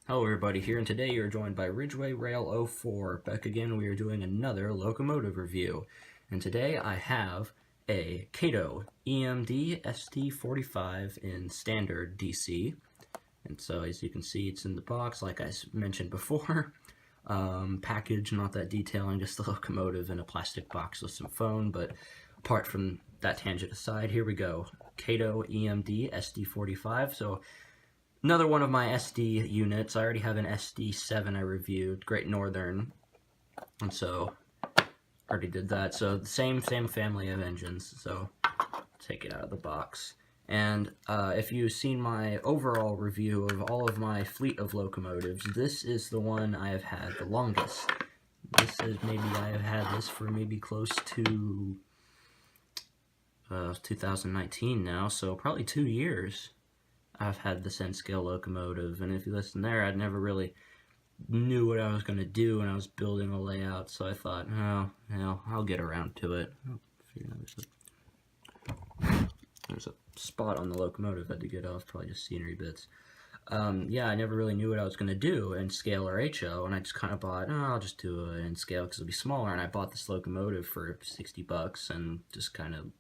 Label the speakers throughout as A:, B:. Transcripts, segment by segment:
A: Hello everybody here, and today you're joined by Ridgeway Rail 04. Back again, we are doing another locomotive review. And today I have a KATO EMD SD-45 in standard DC. And so as you can see, it's in the box like I mentioned before. Package, not that detailing, just the locomotive in a plastic box with some foam. But apart from that tangent aside, here we go. KATO EMD SD-45. So another one of my SD units. I already have an SD-7 I reviewed, Great Northern, and so already did that. So the same family of engines. So take it out of the box. And if you've seen my overall review of all of my fleet of locomotives, this is the one I have had the longest. This is I have had this for maybe close to 2019 now, so probably 2 years. I've had this N-scale locomotive, and if you listen there, I never really knew what I was going to do when I was building a layout, so I thought, oh, I'll get around to it. There's a spot on the locomotive I had to get off, probably just scenery bits. Yeah, I never really knew what I was going to do in scale or HO, and I just kind of bought, I'll just do it in scale because it'll be smaller, and I bought this locomotive for $60 and just kind of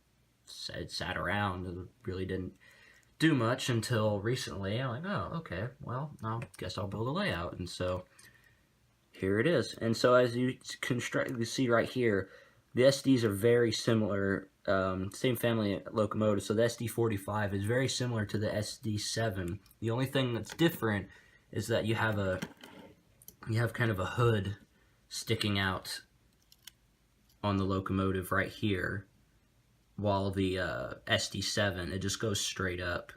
A: sat around and really didn't do much until recently. I'm like, oh, okay, well, I guess I'll build a layout, and so here it is. And so as you see right here, the SDs are very similar, same family locomotive. So the SD-45 is very similar to the SD-7. The only thing that's different is that you have kind of a hood sticking out on the locomotive right here, while the SD-7, it just goes straight up.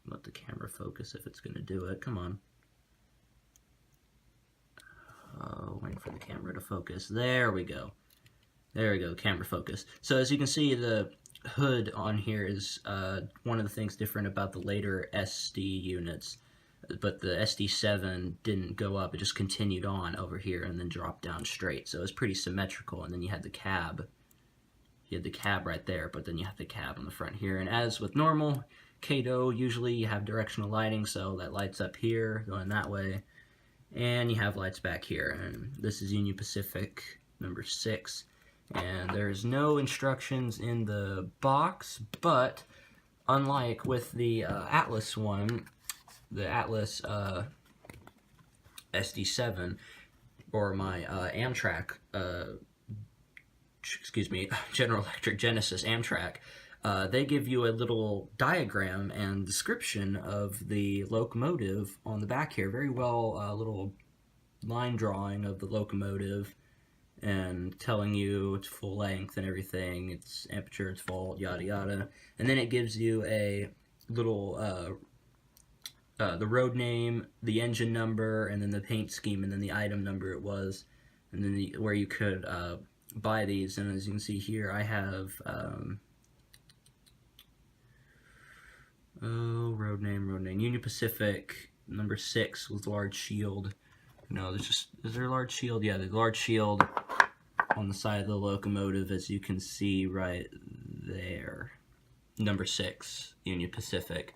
A: Let the camera focus if it's going to do it. Come on. Waiting for the camera to focus. There we go. There we go, camera focus. So as you can see, the hood on here is one of the things different about the later SD units. But the SD-7 didn't go up, it just continued on over here and then dropped down straight. So it's pretty symmetrical, and then you had the cab. You had the cab right there, but then you have the cab on the front here. And as with normal KATO, usually you have directional lighting, so that lights up here, going that way. And you have lights back here. And this is Union Pacific number 6. And there's no instructions in the box, but unlike with the Atlas one, the Atlas SD-7, or my Amtrak General Electric Genesis Amtrak, they give you a little diagram and description of the locomotive on the back here. Very well, little line drawing of the locomotive and telling you its full length and everything, its aperture, its volt, yada yada. And then it gives you a little the road name, the engine number, and then the paint scheme, and then the item number it was, and then where you could buy these. And as you can see here, I have road name, Union Pacific number 6 with large shield. No, is there a large shield? Yeah, the large shield on the side of the locomotive, as you can see right there. Number 6, Union Pacific,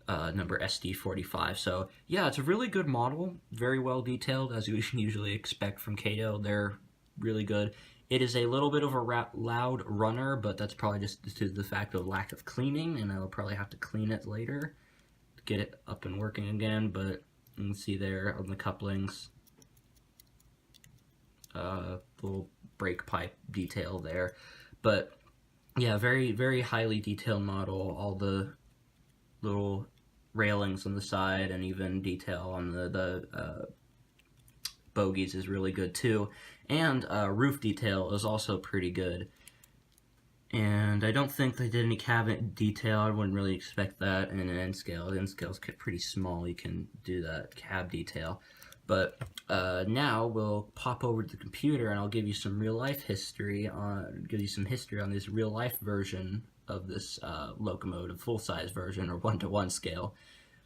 A: number SD-45. So yeah, it's a really good model, very well detailed, as you usually expect from KATO. They're really good. It is a little bit of a loud runner, but that's probably just due to the fact of lack of cleaning, and I'll probably have to clean it later to get it up and working again. But you can see there on the couplings, little brake pipe detail there. But yeah, very, very highly detailed model. All the little railings on the side and even detail on the bogies is really good too. And roof detail is also pretty good. And I don't think they did any cabinet detail. I wouldn't really expect that in an N-scale. The N-scale is pretty small. You can do that cab detail. But now we'll pop over to the computer, and I'll give you some real-life history on this real-life version of this locomotive, full-size version or 1-to-1 scale,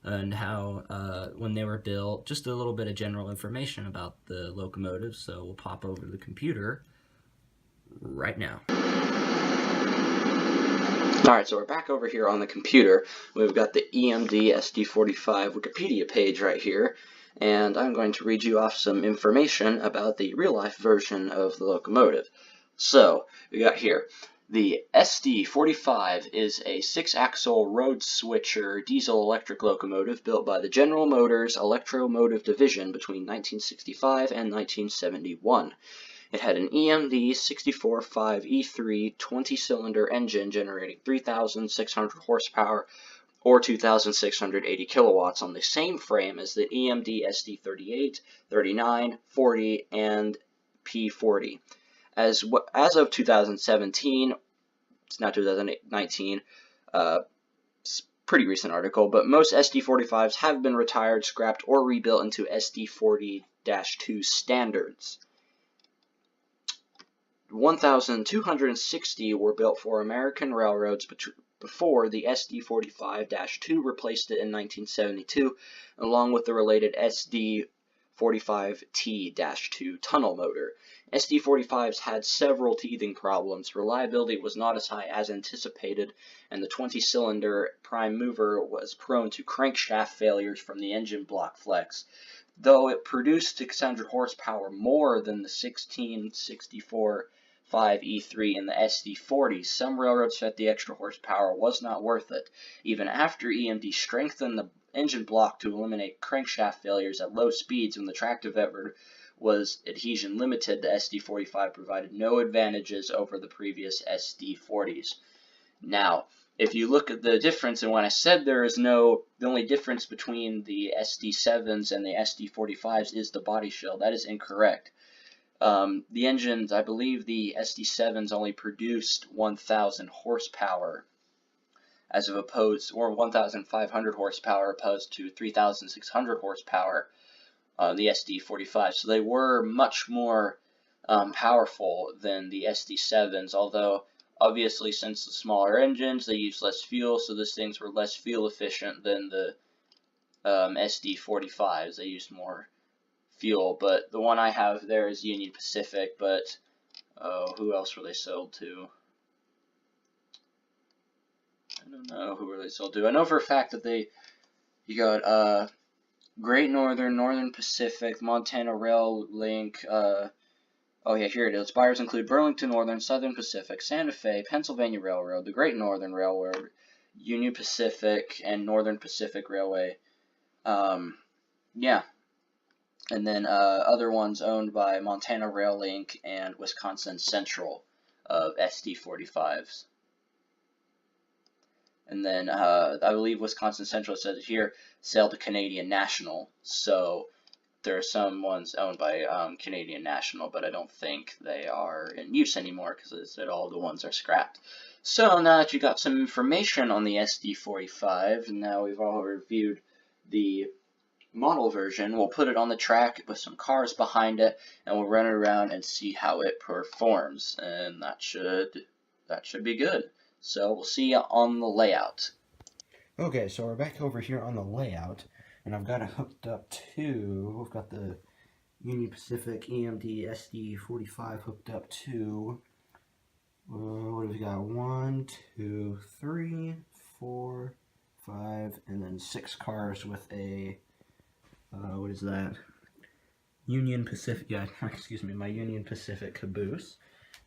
A: and how when they were built, just a little bit of general information about the locomotive. So we'll pop over to the computer right now. Alright, so we're back over here on the computer. We've got the EMD SD-45 Wikipedia page right here. and I'm going to read you off some information about the real-life version of the locomotive. So, we got here, the SD-45 is a 6-axle road switcher diesel-electric locomotive built by the General Motors Electromotive Division between 1965 and 1971. It had an EMD 64.5 E3 20-cylinder engine generating 3,600 horsepower or 2,680 kilowatts on the same frame as the EMD SD-38, 39, 40, and P40. As of 2017, it's not 2019, it's a pretty recent article, but most SD-45s have been retired, scrapped, or rebuilt into SD-40-2 standards. 1,260 were built for American railroads before the SD-45-2 replaced it in 1972, along with the related SD-45T-2 tunnel motor. SD-45s had several teething problems. Reliability was not as high as anticipated, and the 20-cylinder prime mover was prone to crankshaft failures from the engine block flex. Though it produced 600 horsepower more than the 1664 5E3 in the SD-40s, some railroads felt the extra horsepower was not worth it. Even after EMD strengthened the engine block to eliminate crankshaft failures at low speeds when the tractive effort was adhesion limited, the SD-45 provided no advantages over the previous SD-40s. Now, if you look at the difference, and when I said the only difference between the SD-7s and the SD-45s is the body shell, that is incorrect. The engines, I believe the SD-7s only produced 1,000 horsepower or 1,500 horsepower opposed to 3,600 horsepower on the SD-45. So they were much more powerful than the SD-7s, although obviously since the smaller engines, they use less fuel, so those things were less fuel efficient than the SD-45s. They used more fuel, but the one I have there is Union Pacific, but who else were they sold to? I don't know who were they sold to. I know for a fact that you got Great Northern, Northern Pacific, Montana Rail Link, oh yeah, here it is. Buyers include Burlington Northern, Southern Pacific, Santa Fe, Pennsylvania Railroad, the Great Northern Railroad, Union Pacific, and Northern Pacific Railway. Yeah. And then other ones owned by Montana Rail Link and Wisconsin Central of SD-45s. And then I believe Wisconsin Central says here, sell to Canadian National. So there are some ones owned by Canadian National, but I don't think they are in use anymore because it said all the ones are scrapped. So now that you got some information on the SD-45, now we've all reviewed the model version, we'll put it on the track with some cars behind it, and we'll run it around and see how it performs, and that should be good. So we'll see you on the layout. Okay, so we're back over here on the layout, and I've got it hooked up to, we've got the Union Pacific EMD SD-45 hooked up to, what have we got, 1, 2, 3, 4, 5, and then 6 cars with a what is that? Union Pacific, yeah, excuse me, my Union Pacific caboose.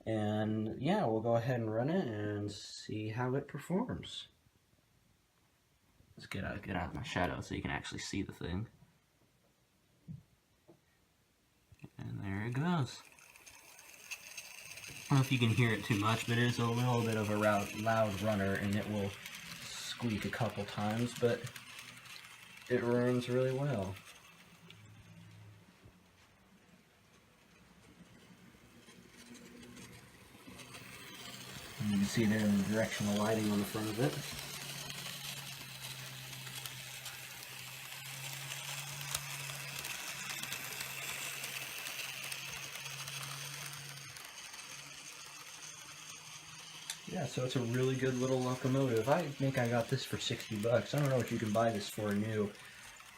A: And yeah, we'll go ahead and run it and see how it performs. Let's get out of my shadow so you can actually see the thing. And there it goes. I don't know if you can hear it too much, but it is a little bit of a loud runner, and it will squeak a couple times, but it runs really well. And you can see there the directional lighting on the front of it. Yeah, so it's a really good little locomotive. I think I got this for 60 bucks. I don't know what you can buy this for new.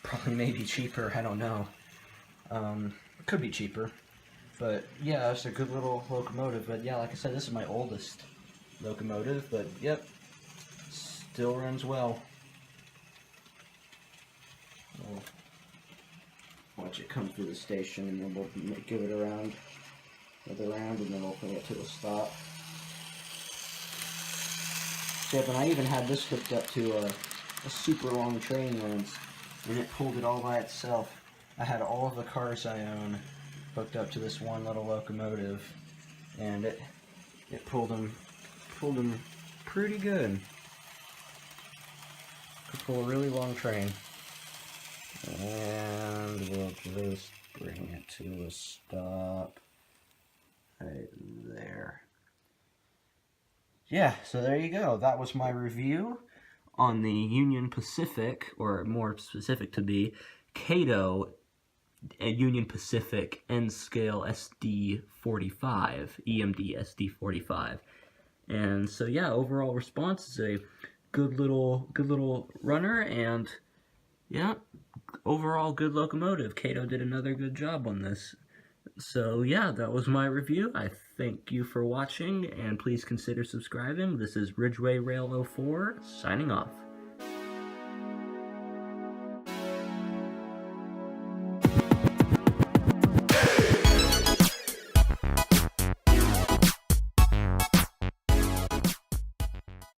A: Probably maybe cheaper, I don't know. It could be cheaper. But yeah, it's a good little locomotive. But yeah, like I said, this is my oldest locomotive, but yep, still runs well. watch it come through the station, and then we'll give it another round, and then we'll bring it to a stop. Yep, and I even had this hooked up to a super long train once, and it pulled it all by itself. I had all of the cars I own hooked up to this one little locomotive, and it pulled them pretty good. Could pull a really long train. And we'll just bring it to a stop right there. Yeah, so there you go. That was my review on the Union Pacific, or more specific to be, KATO Union Pacific N-Scale SD-45, EMD SD-45. And so yeah, overall response is a good little runner, and yeah, overall good locomotive. KATO did another good job on this. So yeah, that was my review. I thank you for watching, and please consider subscribing. This is Ridgeway Rail 04 signing off.